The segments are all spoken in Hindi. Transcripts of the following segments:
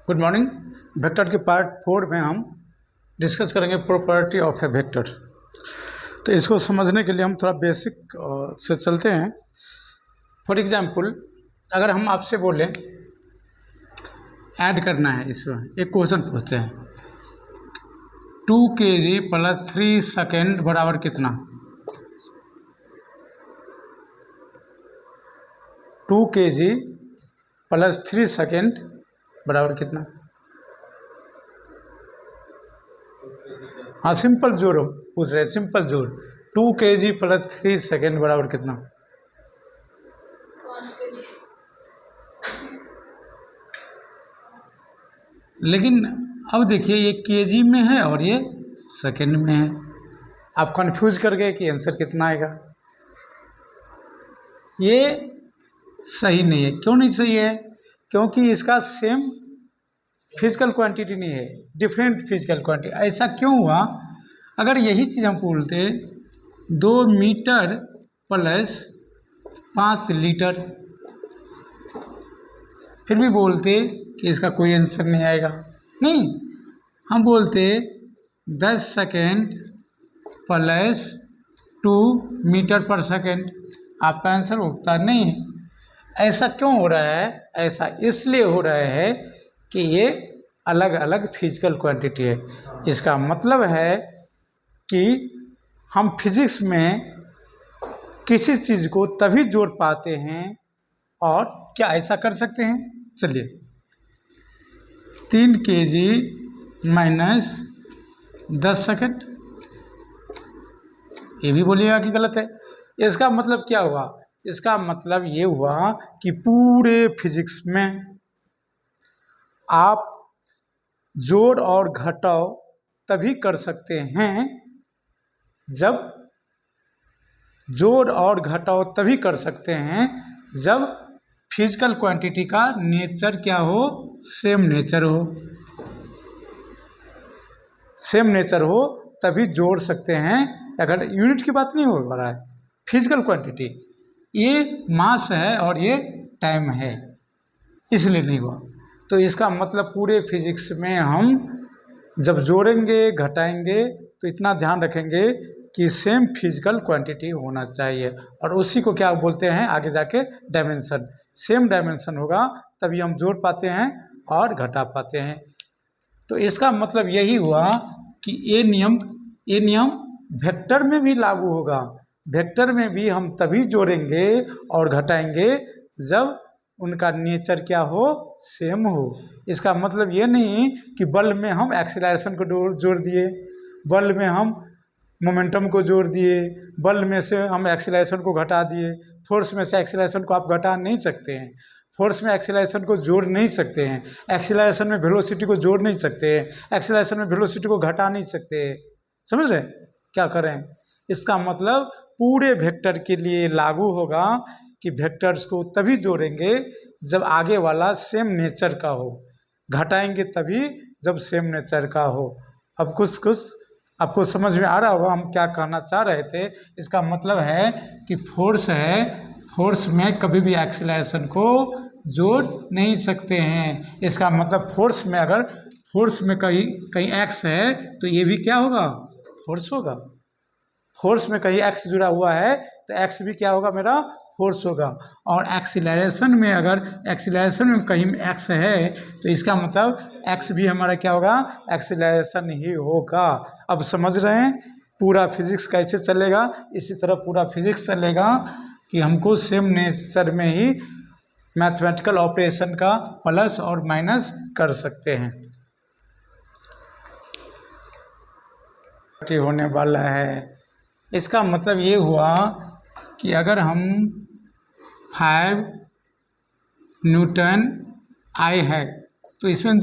Good morning. वेक्टर के पार्ट 4 में हम डिस्कस करेंगे प्रॉपर्टी ऑफ ए वेक्टर। तो इसको समझने के लिए हम थोड़ा बेसिक से चलते हैं। फॉर एग्जांपल, अगर हम आपसे बोलें ऐड करना है, इसमें एक क्वेश्चन पूछते हैं 2 kg प्लस 3 सेकेंड बराबर कितना। 2 kg प्लस 3 सेकेंड बराबर कितना। हाँ, सिंपल जोड़ पूछ रहे हैं, सिंपल जोड़। 2 kg प्लस 3 सेकेंड बराबर कितना। लेकिन अब देखिए, ये केजी में है और ये सेकेंड में है। आप कंफ्यूज कर गए कि आंसर कितना आएगा। ये सही नहीं है। क्यों नहीं सही है? क्योंकि इसका सेम फिजिकल क्वांटिटी नहीं है, डिफरेंट फिजिकल क्वांटिटी। ऐसा क्यों हुआ? अगर यही चीज़ हम बोलते 2 मीटर प्लस 5 लीटर, फिर भी बोलते कि इसका कोई आंसर नहीं आएगा। नहीं, हम बोलते 10 सेकेंड प्लस 2 मीटर पर सेकेंड, आपका आंसर उगता नहीं। ऐसा क्यों हो रहा है? ऐसा इसलिए हो रहा है कि ये अलग अलग फिजिकल क्वांटिटी है। इसका मतलब है कि हम फिजिक्स में किसी चीज़ को तभी जोड़ पाते हैं, और क्या ऐसा कर सकते हैं? चलिए, 3 kg माइनस 10 सेकेंड, ये भी बोलिएगा कि गलत है। इसका मतलब क्या हुआ? इसका मतलब ये हुआ कि पूरे फिजिक्स में आप जोड़ और घटाव तभी कर सकते हैं जब जोड़ और घटाव तभी कर सकते हैं जब फिजिकल क्वांटिटी का नेचर क्या हो? सेम नेचर हो। सेम नेचर हो तभी जोड़ सकते हैं। अगर यूनिट की बात नहीं हो रहा है, फिजिकल क्वांटिटी, ये मास है और ये टाइम है, इसलिए नहीं हुआ। तो इसका मतलब पूरे फिजिक्स में हम जब जोड़ेंगे घटाएंगे तो इतना ध्यान रखेंगे कि सेम फिजिकल क्वांटिटी होना चाहिए, और उसी को क्या बोलते हैं आगे जाके? डायमेंशन। सेम डायमेंशन होगा तभी हम जोड़ पाते हैं और घटा पाते हैं। तो इसका मतलब यही हुआ कि ये नियम वेक्टर में भी लागू होगा। वेक्टर में भी हम तभी जोड़ेंगे और घटाएंगे जब उनका नेचर क्या हो? सेम हो। इसका मतलब ये नहीं कि बल में हम एक्सीलरेशन को जोड़ दिए, बल में हम मोमेंटम को जोड़ दिए, बल में से हम एक्सीलरेशन को घटा दिए। फोर्स में से एक्सीलरेशन को आप घटा नहीं सकते हैं, फोर्स में एक्सीलरेशन को जोड़ नहीं सकते हैं, एक्सीलरेशन में वेलोसिटी को जोड़ नहीं सकते हैं, एक्सीलरेशन में वेलोसिटी को घटा नहीं सकते। समझ रहे क्या करें? इसका मतलब पूरे वेक्टर के लिए लागू होगा कि वेक्टर्स को तभी जोड़ेंगे जब आगे वाला सेम नेचर का हो, घटाएंगे तभी जब सेम नेचर का हो। अब कुछ आपको समझ में आ रहा होगा हम क्या कहना चाह रहे थे। इसका मतलब है कि फोर्स है, फोर्स में कभी भी एक्सीलरेशन को जोड़ नहीं सकते हैं। इसका मतलब फोर्स में, अगर फोर्स में कहीं एक्स है तो ये भी क्या होगा? फोर्स होगा। फोर्स में कहीं एक्स जुड़ा हुआ है तो एक्स भी क्या होगा? मेरा फोर्स होगा। और एक्सीलरेशन में, अगर एक्सीलरेशन में कहीं एक्स है तो इसका मतलब एक्स भी हमारा क्या होगा? एक्सीलरेशन ही होगा। अब समझ रहे हैं पूरा फिजिक्स कैसे चलेगा? इसी तरह पूरा फिजिक्स चलेगा कि हमको सेम नेचर में ही मैथमेटिकल ऑपरेशन का प्लस और माइनस कर सकते हैं। होने वाला है। इसका मतलब ये हुआ कि अगर हम 5 न्यूटन आई है तो इसमें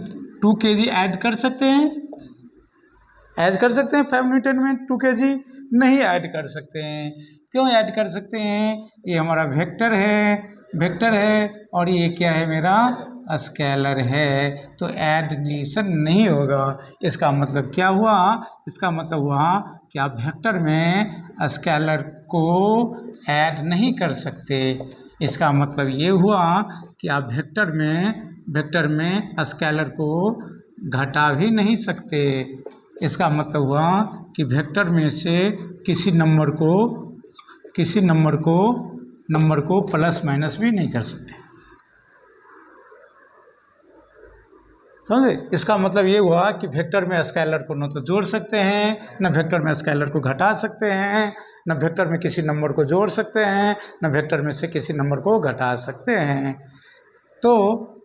2 kg ऐड कर सकते हैं। ऐड कर सकते हैं 5 न्यूटन में 2 kg? नहीं ऐड कर सकते हैं। क्यों ऐड कर सकते हैं? ये हमारा वेक्टर है और ये क्या है? मेरा स्केलर है, तो एडिशन नहीं होगा। इसका मतलब क्या हुआ? इसका मतलब हुआ कि आप वेक्टर में स्केलर को ऐड नहीं कर सकते। इसका मतलब ये हुआ कि आप वेक्टर में वेक्टर में स्केलर को घटा भी नहीं सकते। इसका मतलब हुआ कि वेक्टर में से किसी नंबर को प्लस माइनस भी नहीं कर सकते। समझे? इसका मतलब ये हुआ कि वेक्टर में स्केलर को न तो जोड़ सकते हैं, न वेक्टर में स्केलर को घटा सकते हैं, न वेक्टर में किसी नंबर को जोड़ सकते हैं, न वेक्टर में से किसी नंबर को घटा सकते हैं। तो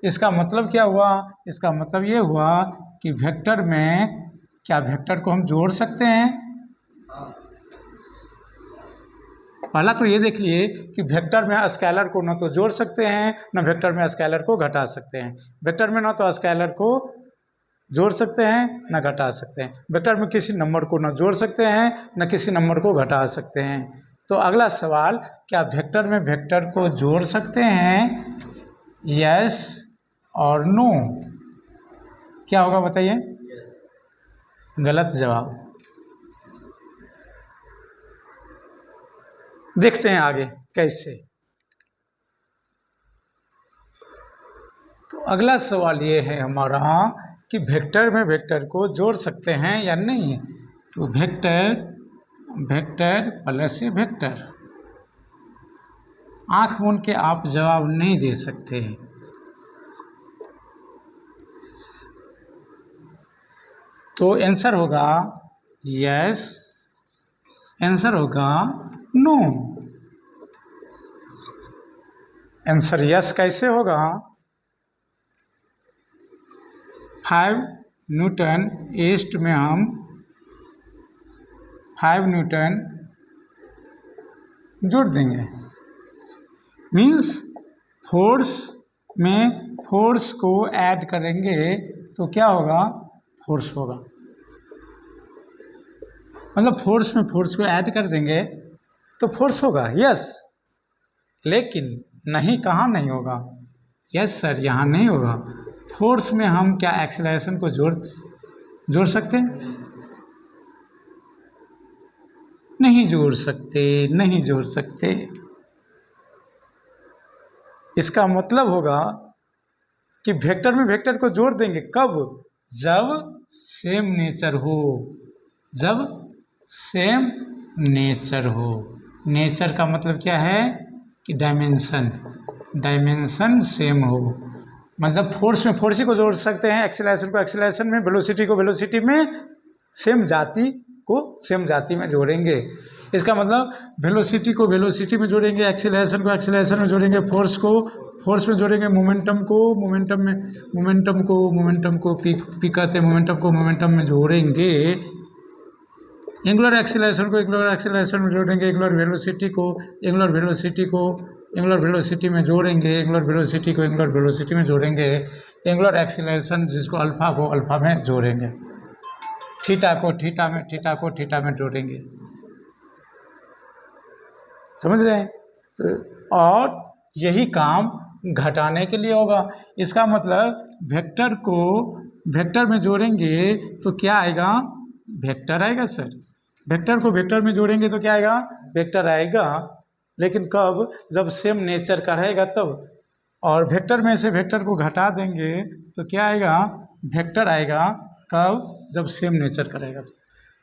इसका मतलब क्या हुआ? इसका मतलब ये हुआ कि वेक्टर में क्या वेक्टर को हम जोड़ सकते हैं? पहला तो ये देख लिए कि वेक्टर में स्केलर को न तो जोड़ सकते हैं, न वेक्टर में स्केलर को घटा सकते हैं। वेक्टर में न तो स्केलर को जोड़ सकते हैं, न घटा सकते हैं। वेक्टर में किसी नंबर को न जोड़ सकते हैं, न किसी नंबर को घटा सकते हैं। तो अगला सवाल, क्या वेक्टर में वेक्टर को जोड़ सकते हैं? यस और नो। क्या होगा बताइए? गलत जवाब। देखते हैं आगे कैसे। तो अगला सवाल ये है हमारा कि वेक्टर में वेक्टर को जोड़ सकते हैं या नहीं। तो वेक्टर प्लस वेक्टर, आंख मूंद के आप जवाब नहीं दे सकते। तो आंसर होगा यस, आंसर होगा नो। आंसर यस कैसे होगा? 5 न्यूटन ईस्ट में हम 5 न्यूटन जोड़ देंगे। मीन्स फोर्स में फोर्स को ऐड करेंगे तो क्या होगा? फोर्स होगा। मतलब फोर्स में फोर्स को ऐड कर देंगे तो फोर्स होगा। यस, लेकिन नहीं, कहाँ नहीं होगा? यस सर, यहाँ नहीं होगा। फोर्स में हम क्या एक्सेलरेशन को जोड़ सकते हैं? नहीं जोड़ सकते, नहीं जोड़ सकते। इसका मतलब होगा कि वेक्टर में वेक्टर को जोड़ देंगे कब? जब सेम नेचर हो। जब सेम नेचर हो। नेचर का मतलब क्या है? कि डायमेंशन सेम हो। मतलब फोर्स में फोर्स ही को जोड़ सकते हैं, एक्सीलरेशन को एक्सीलरेशन में, वेलोसिटी को वेलोसिटी में, सेम जाति को सेम जाति में जोड़ेंगे। इसका मतलब वेलोसिटी को वेलोसिटी में जोड़ेंगे, एक्सीलरेशन को एक्सीलरेशन में जोड़ेंगे, फोर्स को फोर्स में जोड़ेंगे, मोमेंटम को पी कहते हैं, मोमेंटम में जोड़ेंगे, एंगुलर एक्सीलरेशन को एंगुलर एक्सीलरेशन में जोड़ेंगे, एंगुलर वेलोसिटी में जोड़ेंगे, एंगुलर वेलोसिटी को एंगुलर वेलोसिटी में जोड़ेंगे, एंगुलर एक्सीलरेशन जिसको अल्फा को अल्फा में जोड़ेंगे, थीटा को थीटा में जोड़ेंगे। समझ रहे हैं? तो और यही काम घटाने के लिए होगा। इसका मतलब वेक्टर को वेक्टर में जोड़ेंगे तो क्या आएगा? वेक्टर आएगा सर। वेक्टर को वेक्टर में जोड़ेंगे तो क्या आएगा? वेक्टर आएगा। लेकिन कब? जब सेम नेचर का रहेगा तब। और वेक्टर में से वेक्टर को घटा देंगे तो क्या आएगा? वेक्टर आएगा। कब? जब सेम नेचर का रहेगा।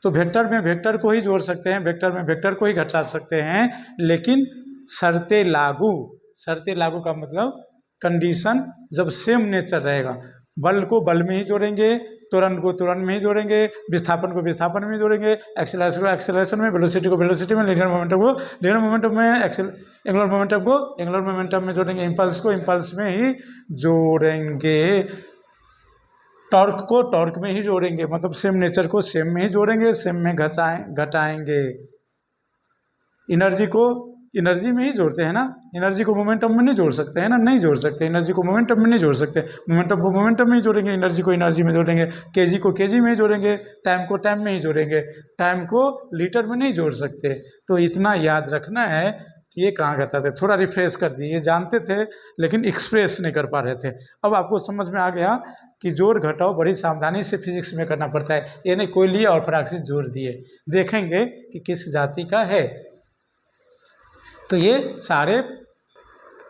तो वेक्टर में वेक्टर को ही जोड़ सकते हैं, वेक्टर में वेक्टर को ही घटा सकते हैं, लेकिन शर्तें लागू का मतलब कंडीशन जब सेम नेचर रहेगा। बल को बल में ही जोड़ेंगे, त्वरण को त्वरण में ही जोड़ेंगे, विस्थापन को विस्थापन में जोड़ेंगे, एक्सेलरेशन को एक्सेलरेशन में, वेलोसिटी को वेलोसिटी में, लीनियर मोमेंटम को लीनियर मोमेंटम में, एंगुलर मोमेंटम को एंगुलर मोमेंटम में जोड़ेंगे, इंपल्स को इंपल्स में ही जोड़ेंगे, टॉर्क को टॉर्क में ही जोड़ेंगे। मतलब सेम नेचर को सेम में ही जोड़ेंगे, सेम में घटाएंगे। एनर्जी को एनर्जी में ही जोड़ते हैं ना, एनर्जी को मोमेंटम में नहीं जोड़ सकते हैं ना, नहीं जोड़ सकते। एनर्जी को मोमेंटम में नहीं जोड़ सकते, मोमेंटम को मोमेंटम में ही जोड़ेंगे, एनर्जी को एनर्जी में जोड़ेंगे, केजी को केजी में ही जोड़ेंगे, टाइम को टाइम में ही जोड़ेंगे, टाइम को लीटर में नहीं जोड़ सकते। तो इतना याद रखना है कि ये कहाँ कहता थे। थोड़ा रिफ्रेश कर दिए, ये जानते थे लेकिन एक्सप्रेस नहीं कर पा रहे थे। अब आपको समझ में आ गया कि जोड़ घटाओ बड़ी सावधानी से फिजिक्स में करना पड़ता है। ये नहीं कोई लिए और फटाक से जोड़ दिए। देखेंगे कि किस जाति का है। तो ये सारे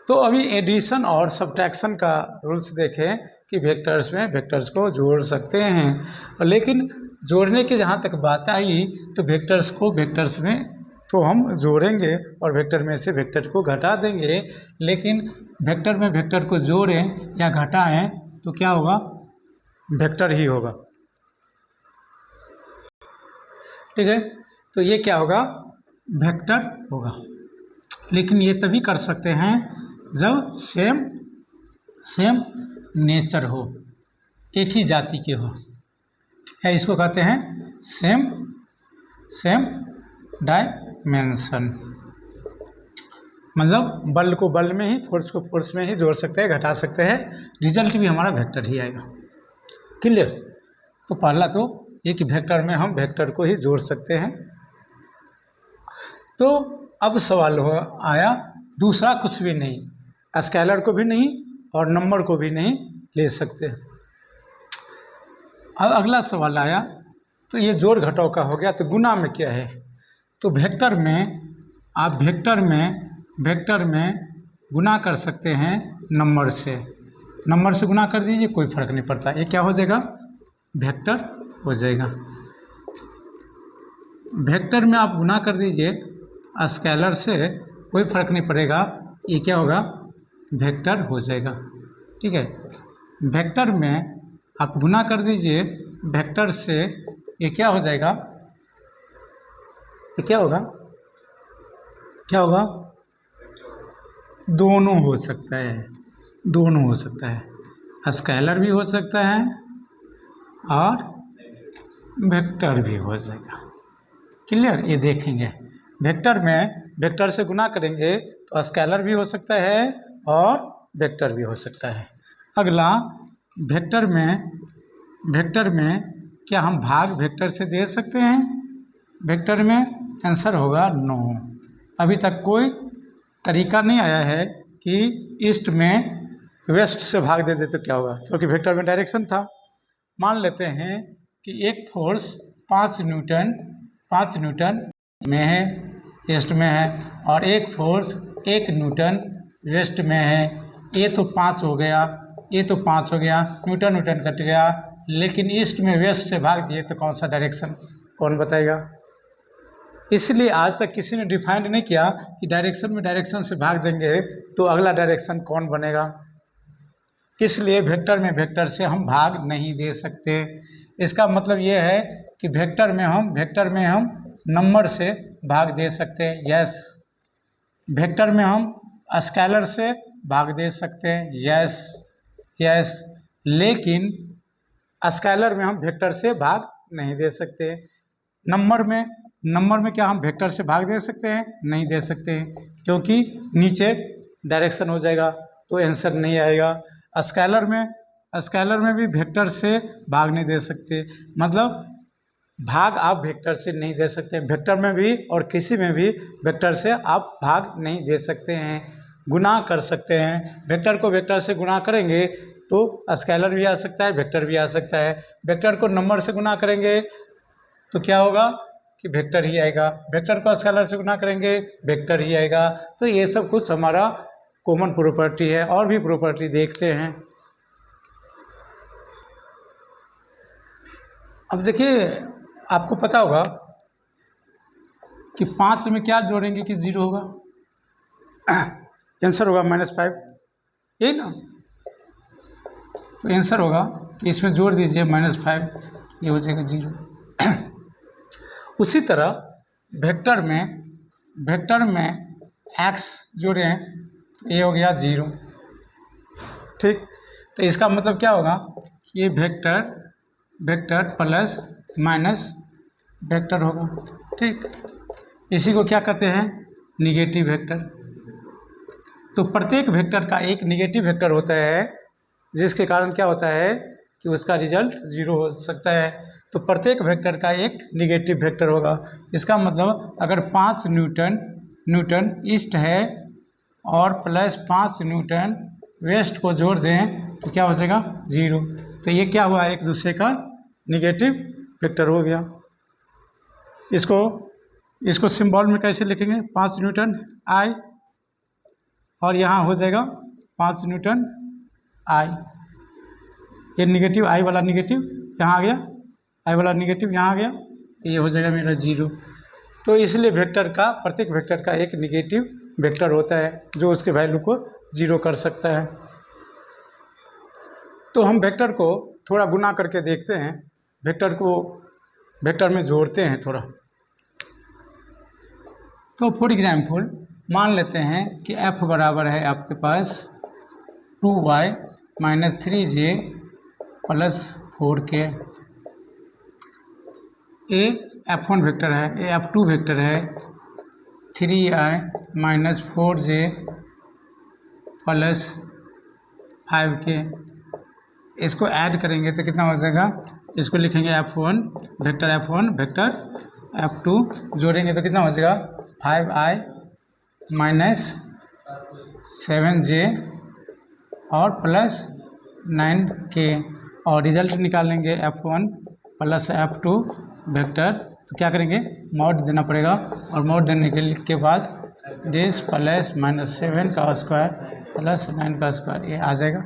तो अभी एडिशन और सब्ट्रैक्शन का रूल्स देखें कि वेक्टर्स में वेक्टर्स को जोड़ सकते हैं, और लेकिन जोड़ने की जहाँ तक बात आई तो वेक्टर्स को वेक्टर्स में तो हम जोड़ेंगे और वेक्टर में से वेक्टर को घटा देंगे, लेकिन वेक्टर में वेक्टर को जोड़ें या घटाएं तो क्या होगा, वेक्टर ही होगा। ठीक है, तो ये क्या होगा, वेक्टर होगा। लेकिन ये तभी कर सकते हैं जब सेम नेचर हो, एक ही जाति के हो, या इसको कहते हैं सेम डायमेंशन। मतलब बल को बल में ही, फोर्स को फोर्स में ही जोड़ सकते हैं, घटा सकते हैं, रिजल्ट भी हमारा वेक्टर ही आएगा। क्लियर। तो पहला तो एक वेक्टर में हम वेक्टर को ही जोड़ सकते हैं। तो अब सवाल आया दूसरा, कुछ भी नहीं, स्केलर को भी नहीं और नंबर को भी नहीं ले सकते। अब अगला सवाल आया, तो ये जोड़ घटाव का हो गया, तो गुना में क्या है। तो वेक्टर में आप वेक्टर में गुना कर सकते हैं नंबर से गुना कर दीजिए, कोई फर्क नहीं पड़ता, ये क्या हो जाएगा, वेक्टर हो जाएगा। वेक्टर में आप गुना कर दीजिए स्केलर से, कोई फर्क नहीं पड़ेगा, ये क्या होगा, वेक्टर हो जाएगा। ठीक है, वेक्टर में आप गुना कर दीजिए वेक्टर से, ये क्या हो जाएगा, ये क्या होगा, दोनों हो सकता है, स्केलर भी हो सकता है और वेक्टर भी हो जाएगा। क्लियर। ये देखेंगे वेक्टर में वेक्टर से गुना करेंगे तो स्केलर भी हो सकता है और वेक्टर भी हो सकता है। अगला, वेक्टर में क्या हम भाग वेक्टर से दे सकते हैं, वेक्टर में आंसर होगा नो। अभी तक कोई तरीका नहीं आया है कि ईस्ट में वेस्ट से भाग दे दे तो क्या होगा, क्योंकि वेक्टर में डायरेक्शन था। मान लेते हैं कि एक फोर्स 5 न्यूटन में है, ईस्ट में है, और एक फोर्स 1 न्यूटन वेस्ट में है। ये तो 5 हो गया, न्यूटन कट गया, लेकिन ईस्ट में वेस्ट से भाग दिए तो कौन सा डायरेक्शन, कौन बताएगा। इसलिए आज तक किसी ने डिफाइंड नहीं किया कि डायरेक्शन में डायरेक्शन से भाग देंगे तो अगला डायरेक्शन कौन बनेगा। इसलिए वेक्टर में वेक्टर से हम भाग नहीं दे सकते। इसका मतलब ये है कि वेक्टर में हम नंबर से भाग दे सकते हैं, यस। वेक्टर में हम स्केलर से भाग दे सकते हैं, यस। लेकिन स्केलर में हम वेक्टर से भाग नहीं दे सकते। नंबर में क्या हम वेक्टर से भाग दे सकते हैं, नहीं दे सकते हैं, क्योंकि नीचे डायरेक्शन हो जाएगा तो आंसर नहीं आएगा। स्केलर में भी वेक्टर से भाग नहीं दे सकते, मतलब भाग आप वेक्टर से नहीं दे सकते। वेक्टर में भी और किसी में भी वेक्टर से आप भाग नहीं दे सकते हैं, गुना कर सकते हैं। वेक्टर को वेक्टर से गुना करेंगे तो स्केलर भी आ सकता है, वेक्टर भी आ सकता है। वेक्टर को नंबर से गुना करेंगे तो क्या होगा कि वेक्टर ही आएगा, वेक्टर को स्केलर से गुना करेंगे वेक्टर ही आएगा। तो ये सब कुछ हमारा कॉमन प्रॉपर्टी है। और भी प्रॉपर्टी देखते हैं। अब देखिए, आपको पता होगा कि 5 में क्या जोड़ेंगे कि 0 होगा, आंसर होगा -5, यही ना। तो आंसर होगा कि इसमें जोड़ दीजिए -5, ये हो जाएगा 0। उसी तरह वेक्टर में x जोड़ें तो ये हो गया 0। ठीक, तो इसका मतलब क्या होगा, ये वेक्टर प्लस माइनस वेक्टर होगा। ठीक, इसी को क्या कहते हैं, निगेटिव वेक्टर। तो प्रत्येक वेक्टर का एक निगेटिव वेक्टर होता है, जिसके कारण क्या होता है कि उसका रिजल्ट 0 हो सकता है। तो प्रत्येक वेक्टर का एक निगेटिव वेक्टर होगा। इसका मतलब अगर 5 न्यूटन ईस्ट है और प्लस 5 न्यूटन वेस्ट को जोड़ दें तो क्या हो जाएगा 0। तो ये क्या हुआ, एक दूसरे का निगेटिव वेक्टर हो गया। इसको सिंबल में कैसे लिखेंगे, 5 न्यूटन I और यहाँ हो जाएगा 5 न्यूटन आई। ये निगेटिव, आई वाला निगेटिव यहाँ आ गया, आई वाला निगेटिव यहाँ आ गया, तो ये हो जाएगा मेरा 0। तो इसलिए वेक्टर का, प्रत्येक वेक्टर का एक निगेटिव वेक्टर होता है जो उसके वैल्यू को 0 कर सकता है। तो हम वेक्टर को थोड़ा गुना करके देखते हैं, वेक्टर को वेक्टर में जोड़ते हैं थोड़ा। तो फॉर एग्जाम्पल मान लेते हैं कि f बराबर है आपके पास 2y - 3j + 4k। ए f1 वेक्टर है, ए f2 वेक्टर है 3i - 4j + 5k। इसको ऐड करेंगे तो कितना हो जाएगा, इसको लिखेंगे f1 वेक्टर f2 जोड़ेंगे तो कितना हो जाएगा 5i - 7j और प्लस 9k। और रिजल्ट निकालेंगे f1 + f2 वेक्टर, तो क्या करेंगे, मॉड देना पड़ेगा। और मॉड देने के बाद दिस प्लस -7 का स्क्वायर प्लस 9 का स्क्वायर, ये आ जाएगा।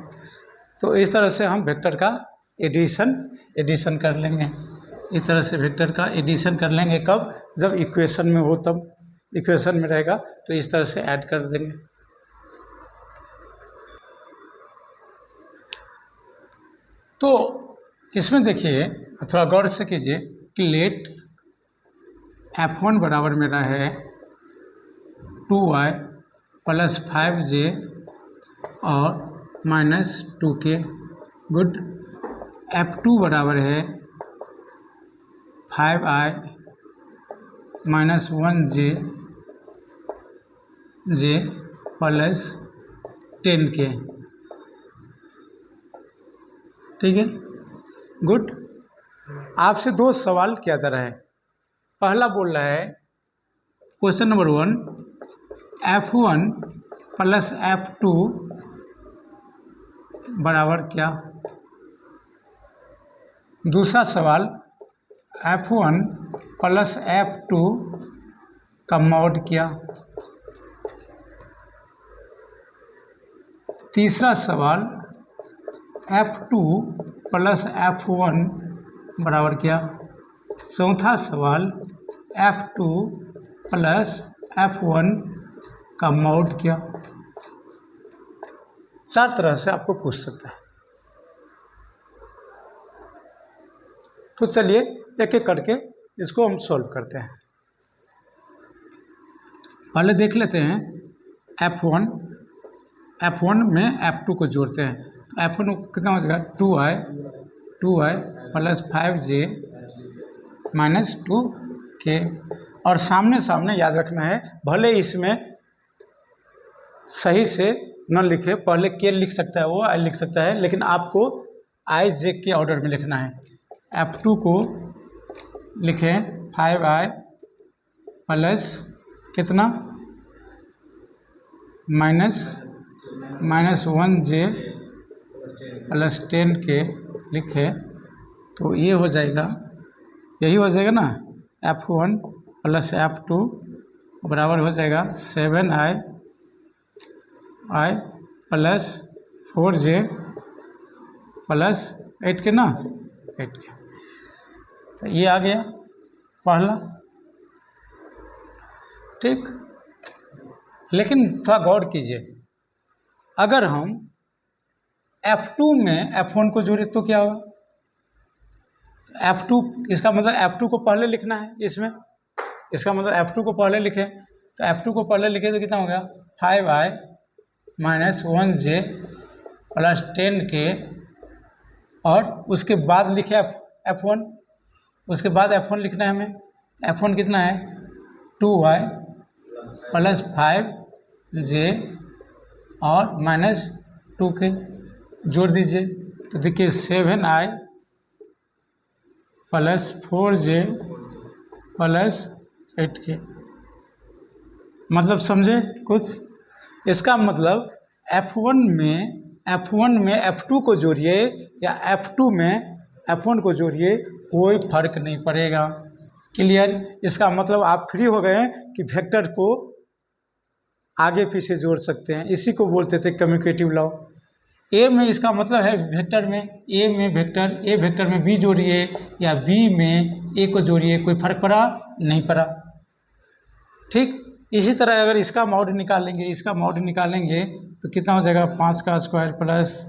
तो इस तरह से हम वेक्टर का एडिशन कर लेंगे। इस तरह से वेक्टर का एडिशन कर लेंगे, कब, जब इक्वेशन में हो, तब इक्वेशन में रहेगा तो इस तरह से ऐड कर देंगे। तो इसमें देखिए, थोड़ा गौर से कीजिए कि लेट f1 बराबर मेरा है 2y + 5j और -2k। गुड। f2 बराबर है 5i - 1j + 10k। ठीक है, गुड। आपसे 2 सवाल किया जा रहा है। पहला बोल रहा है, क्वेश्चन नंबर 1, f1 + f2 बराबर क्या। दूसरा सवाल, f1 + f2 का मॉड क्या। तीसरा सवाल, f2 + f1 बराबर क्या। चौथा सवाल, f2 + f1 का मॉड क्या। 4 तरह से आपको पूछ सकता है। तो चलिए एक एक करके इसको हम सॉल्व करते हैं। पहले देख लेते हैं f1 में f2 को जोड़ते हैं। तो f1 कितना हो जाएगा, 2i + 5j - 2k। और सामने सामने याद रखना है, भले इसमें सही से न लिखे, पहले k लिख सकता है वो, i लिख सकता है, लेकिन आपको i j के ऑर्डर में लिखना है। f2 को लिखें 5i प्लस कितना -1j + 10k लिखे, तो ये हो जाएगा, यही हो जाएगा ना, f1 + f2 बराबर हो जाएगा 7i + 4j + 8k ना, 8k। तो ये आ गया पहला। ठीक, लेकिन थोड़ा गौर कीजिए, अगर हम f2 में f1 को जोड़े तो क्या होगा। f2, इसका मतलब f2 को पहले लिखना है इसमें, इसका मतलब f2 को पहले लिखें, तो f2 को पहले लिखें तो कितना हो गया, 5i - 1j + 10k। और उसके बाद लिखे f1, उसके बाद f1 लिखना है हमें। f1 कितना है, 2y + 5j और -2k, जोड़ दीजिए तो देखिए 7i + 4j + 8k। मतलब समझे कुछ। इसका मतलब f1 में f2 को जोड़िए या f2 में f1 को जोड़िए, कोई फर्क नहीं पड़ेगा। क्लियर। इसका मतलब आप फ्री हो गए कि वेक्टर को आगे पीछे जोड़ सकते हैं, इसी को बोलते थे कम्यूटेटिव लॉ। ए में इसका मतलब है वेक्टर में ए में वेक्टर, ए वेक्टर में बी जोड़िए या बी में ए को जोड़िए, कोई फर्क पड़ा नहीं पड़ा। ठीक इसी तरह अगर इसका मॉड निकालेंगे, इसका मॉड निकालेंगे तो कितना हो जाएगा, 5 का स्क्वायर प्लस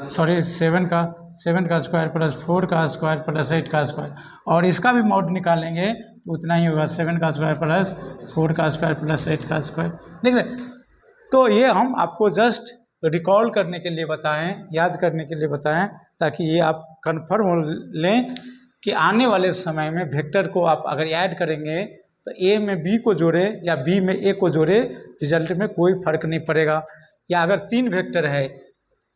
7 का स्क्वायर प्लस 4 का स्क्वायर प्लस 8 का स्क्वायर, और इसका भी मॉड निकालेंगे तो उतना ही होगा, 7 का स्क्वायर प्लस 4 का स्क्वायर प्लस 8 का स्क्वायर। देख रहे, तो ये हम आपको जस्ट रिकॉल करने के लिए बताएं, याद करने के लिए बताएं, ताकि ये आप कन्फर्म लें कि आने वाले समय में वेक्टर को आप अगर ऐड करेंगे तो ए में बी को जोड़े या बी में ए को जोड़े, रिजल्ट में कोई फर्क नहीं पड़ेगा। या अगर 3 वेक्टर है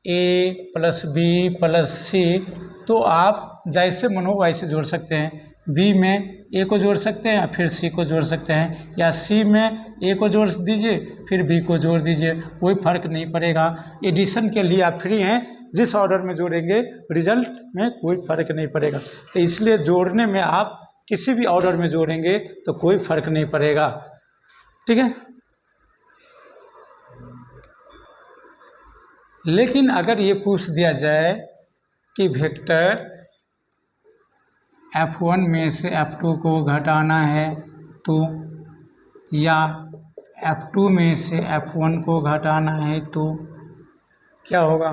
ए प्लस बी प्लस सी, तो आप जैसे मन हो वैसे जोड़ सकते हैं। बी में ए को जोड़ सकते हैं, फिर सी को जोड़ सकते हैं, या सी में ए को जोड़ दीजिए फिर बी को जोड़ दीजिए, कोई फर्क नहीं पड़ेगा। एडिशन के लिए आप फ्री हैं, जिस ऑर्डर में जोड़ेंगे रिजल्ट में कोई फर्क नहीं पड़ेगा। तो इसलिए जोड़ने में आप किसी भी ऑर्डर में जोड़ेंगे तो कोई फर्क नहीं पड़ेगा। ठीक है, लेकिन अगर ये पूछ दिया जाए कि वेक्टर F1 में से F2 को घटाना है तो, या F2 में से F1 को घटाना है तो क्या होगा,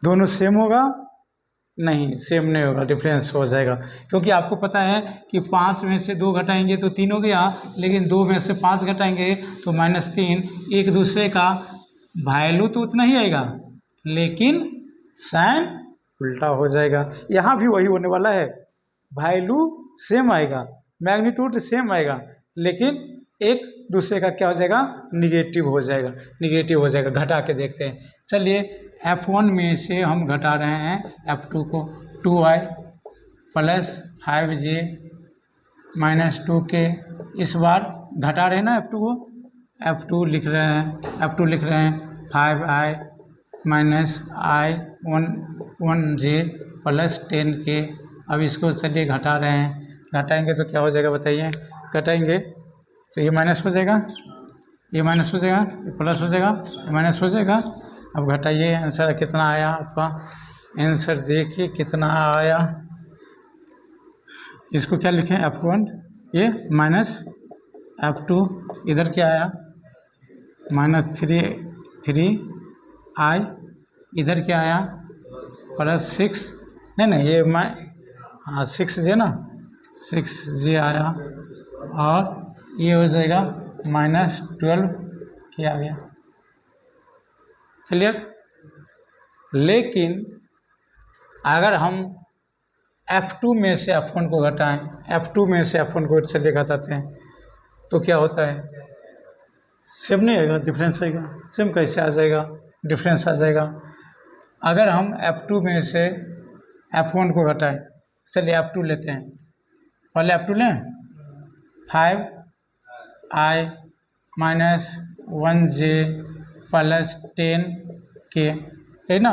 दोनों सेम होगा? नहीं, सेम नहीं होगा, डिफरेंस हो जाएगा। क्योंकि आपको पता है कि 5 में से 2 घटाएंगे तो 3 हो गया, लेकिन 2 में से 5 घटाएंगे तो -3। एक दूसरे का वैल्यू तो उतना ही आएगा, लेकिन साइन उल्टा हो जाएगा। यहाँ भी वही होने वाला है, वैल्यू सेम आएगा, मैग्नीट्यूड सेम आएगा, लेकिन एक दूसरे का क्या हो जाएगा, निगेटिव हो जाएगा, निगेटिव हो जाएगा। घटा के देखते हैं, चलिए F1 में से हम घटा रहे हैं F2 को, 2y plus 5j minus 2k। इस बार घटा रहे हैं ना F2 को, F2 लिख रहे हैं 5i minus i 1j plus 10k। अब इसको चलिए घटा रहे हैं, घटाएंगे तो क्या हो जाएगा बताइए, घटाएंगे तो ये माइनस हो जाएगा, ये माइनस हो जाएगा, ये प्लस हो जाएगा, ये माइनस हो जाएगा। अब घटाइए, आंसर कितना आया आपका, आंसर देखिए कितना आया। इसको क्या लिखें, F1 ये माइनस F2, इधर क्या आया -3i, इधर क्या आया +6, नहीं ये हाँ 6j ना, 6j आया, और ये हो जाएगा -12 क्या आ गया, क्लियर। लेकिन अगर हम F2 में से F1 को घटाएं, F2 में से F1 को चलिए घटाते हैं तो क्या होता है, सेम नहीं आएगा, डिफरेंस आएगा। सेम कैसे आ जाएगा, डिफरेंस आ जाएगा। अगर हम F2 में से F1 को घटाएं, चलिए F2 लेते हैं, पहले F2 लें, 5i minus 1j plus 10k है ना,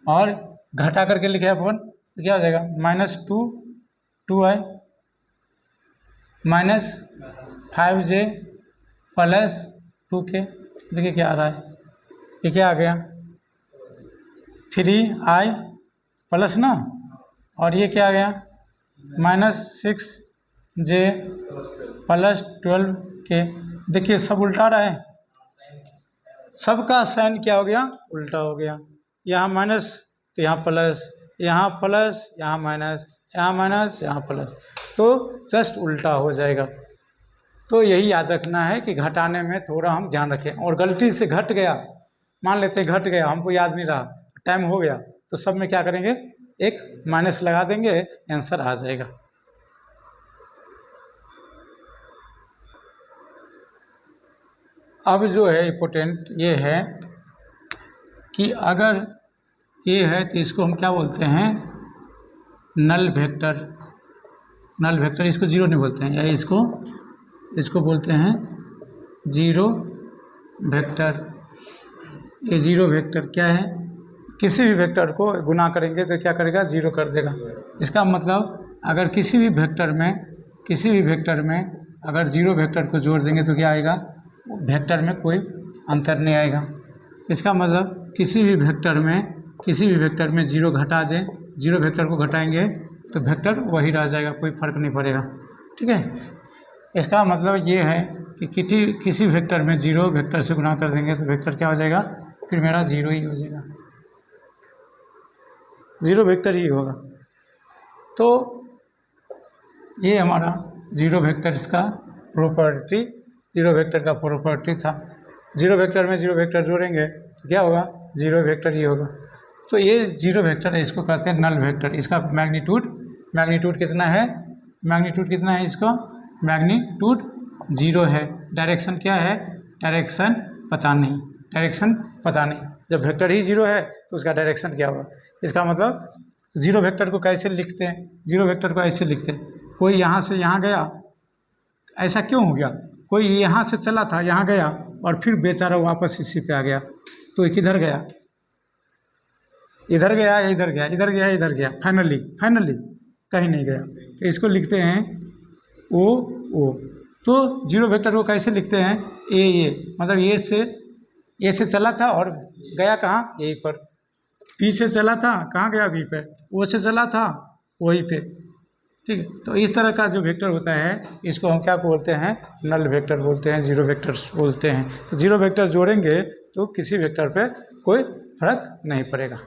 और घटा करके लिखे F1 तो क्या हो जाएगा, -2i minus 5j plus 2k। देखिए क्या आ रहा है, ये क्या आ गया, 3i प्लस ना, और ये क्या आ गया -6j प्लस 12k। देखिए सब उल्टा रहा है, सबका साइन क्या हो गया, उल्टा हो गया। यहाँ माइनस तो यहाँ प्लस, यहाँ प्लस, यहाँ माइनस, यहाँ माइनस, यहाँ प्लस, तो जस्ट उल्टा हो जाएगा। तो यही याद रखना है कि घटाने में थोड़ा हम ध्यान रखें। और गलती से घट गया, मान लेते हैं घट गया, हमको याद नहीं रहा, टाइम हो गया, तो सब में क्या करेंगे, एक माइनस लगा देंगे, आंसर आ जाएगा। अब जो है इम्पोर्टेंट ये है कि अगर ये है तो इसको हम क्या बोलते हैं, नल वेक्टर। नल वेक्टर, इसको जीरो नहीं बोलते हैं, या इसको बोलते हैं जीरो वेक्टर। ये जीरो वेक्टर क्या है, किसी भी वेक्टर को गुना करेंगे तो क्या करेगा, जीरो कर देगा। इसका मतलब अगर किसी भी वेक्टर में अगर जीरो वेक्टर को जोड़ देंगे तो क्या आएगा, वेक्टर में कोई अंतर नहीं आएगा। इसका मतलब किसी भी वेक्टर में जीरो घटा दें, जीरो वेक्टर को घटाएंगे तो वेक्टर वही रह जाएगा, कोई फर्क नहीं पड़ेगा। ठीक है, इसका मतलब ये है कि किसी वेक्टर में जीरो वेक्टर से गुणा कर देंगे तो वेक्टर क्या हो जाएगा, फिर मेरा जीरो ही हो जाएगा, जीरो वेक्टर ही होगा। तो ये हमारा जीरो वेक्टर इसका प्रॉपर्टी, जीरो वेक्टर का प्रॉपर्टी था। जीरो वेक्टर में जीरो वेक्टर जोड़ेंगे तो क्या होगा, जीरो वेक्टर ही होगा। तो ये जीरो वेक्टर है, इसको कहते हैं नल वेक्टर। इसका मैग्नीट्यूड कितना है, इसका मैग्नीट्यूड जीरो है। डायरेक्शन क्या है, डायरेक्शन पता नहीं। जब वेक्टर ही जीरो है तो उसका डायरेक्शन क्या होगा। इसका मतलब जीरो वेक्टर को कैसे लिखते हैं, जीरो वेक्टर को ऐसे लिखते हैं, कोई यहाँ से यहाँ गया, ऐसा क्यों हो गया, कोई यहाँ से चला था यहाँ गया और फिर बेचारा वापस इसी पे आ गया, तो किधर गया, इधर गया या इधर गया, फाइनली कहीं नहीं गया। तो इसको लिखते हैं ओ। तो जीरो वेक्टर को कैसे लिखते हैं, ए, मतलब ए से चला था और गया कहाँ, ए पर। बी से चला था, कहाँ गया, बी पे। ओ से चला था, वही पे। ठीक है, तो इस तरह का जो वेक्टर होता है इसको हम क्या बोलते हैं, नल वेक्टर बोलते हैं, जीरो वेक्टर बोलते हैं। तो जीरो वेक्टर जोड़ेंगे तो किसी वेक्टर पे कोई फर्क नहीं पड़ेगा।